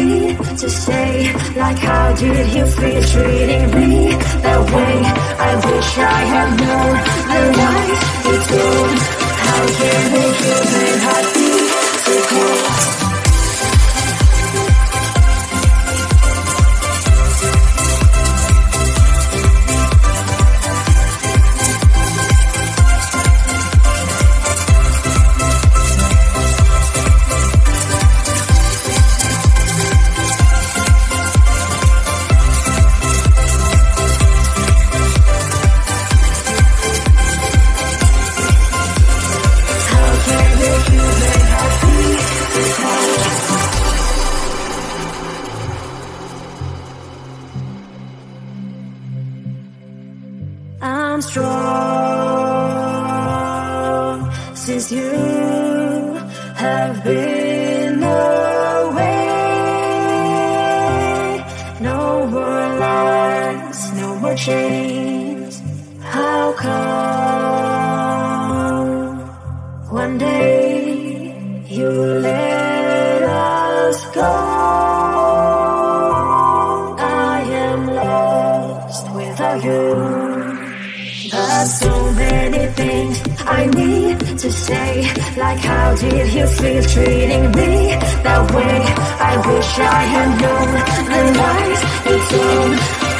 need to say, like how did you feel treating me that way? I wish I had known the lies you told. How can a human heart be so cold? I'm strong since you have been away. No more lies, no more chains. How come one day you let us go? I am lost without you. There's so many things I need to say, like how did you feel treating me that way? I wish I had known the lies you told.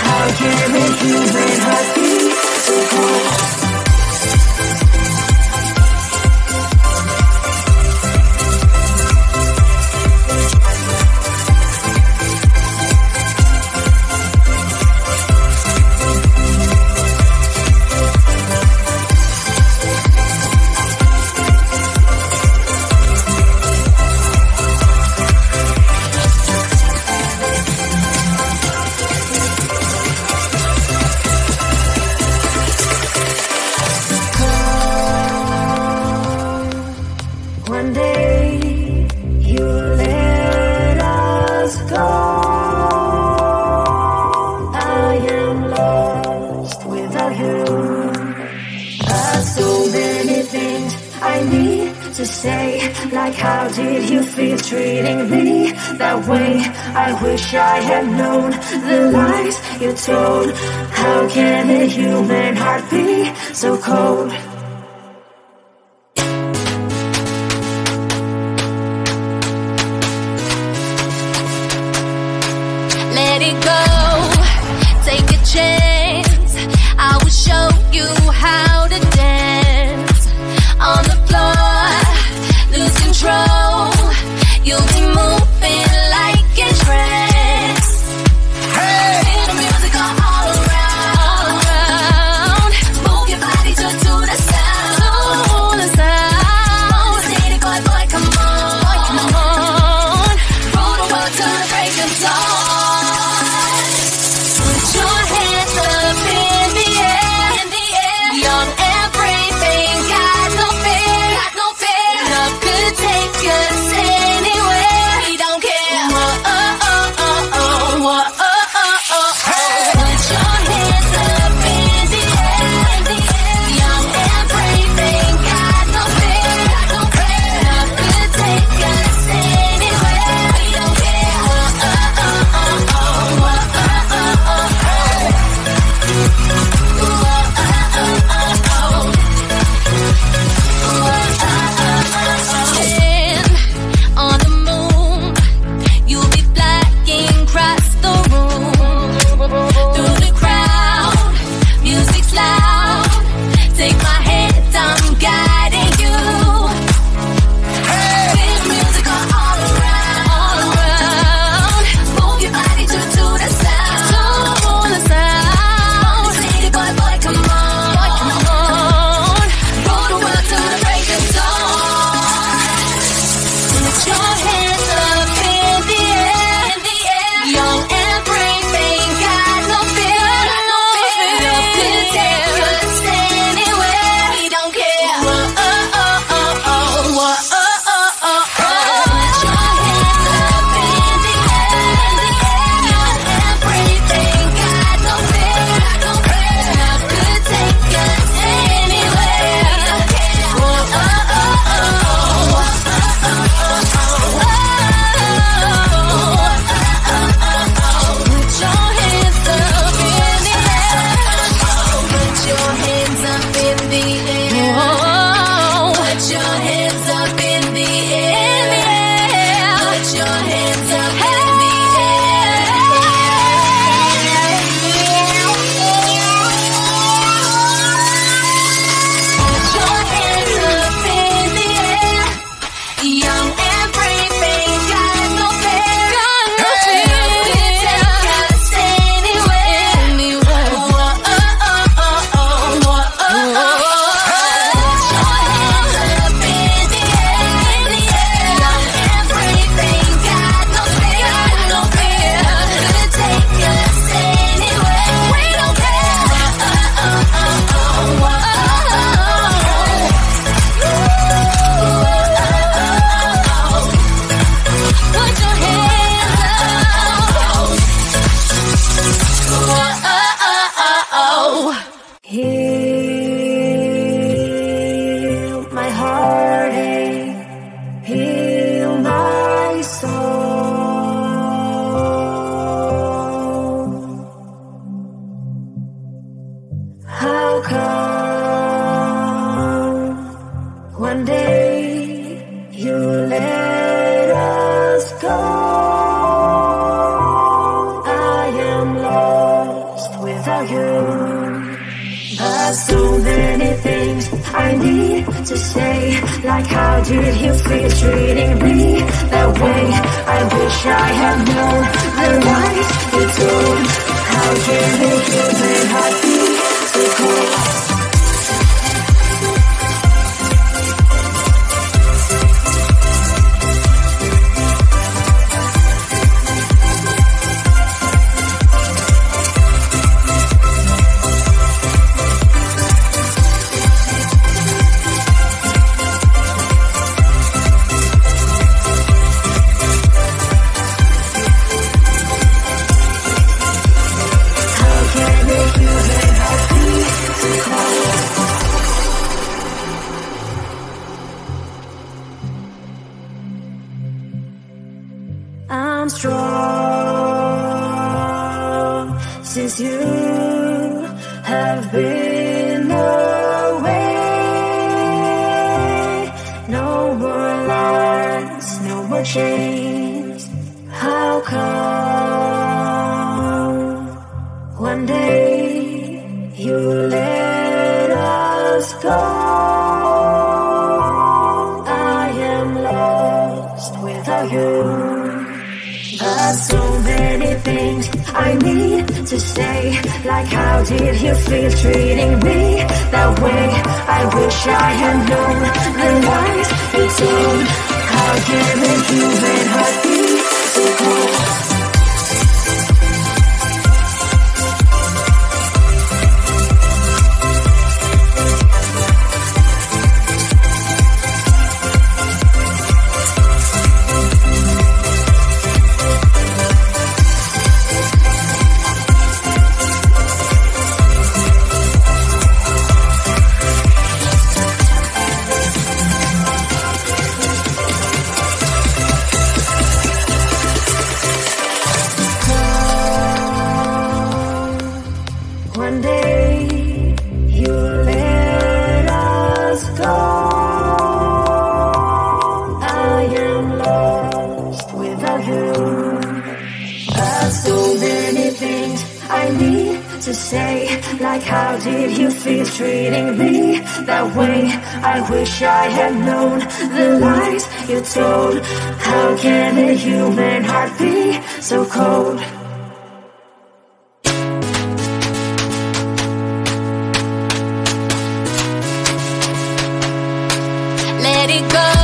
How can a human heart be so cold? One day you let us go. I am lost without you. There's so many things I need to say, like how did you feel treating me that way? I wish I had known the lies you told. How can a human heart be so cold? Let it go, take a chance. I will show you how to dance on the floor, lose control. You'll be moving like a trance. Hey, feel the music all around. Move your body to the sound. the air. Oh, put your hands up in the air. Put your hands up in the air. Young and brave, ain't got no fear. We'll take us anywhere. Whoa, oh, oh, oh, oh, whoa, oh, oh, oh. Put your hands up in the air. Young and brave, ain't got no fear. We'll take us anywhere. We don't care. Oh, oh, oh, oh, whoa, oh, put your hands up. Heal my heartache, heal my soul. How come one day you let us go? I am lost without you. But so many things I need to say, like how did you feel treating me that way? I wish I had known the lies you told. How can the human heart be so cold? I'm strong since you have been away. No more lies, no more chains. How come one day you let us go? I am lost without you. But so many things I need to say, like how did you feel treating me that way? I wish I had known the lies you told. How can the human heart be so cold? One day you let us go. I am lost without you. But so many things I need to say, like how did you feel treating me that way? I wish I had known the lies you told. How can a human heart be so cold? Let it go.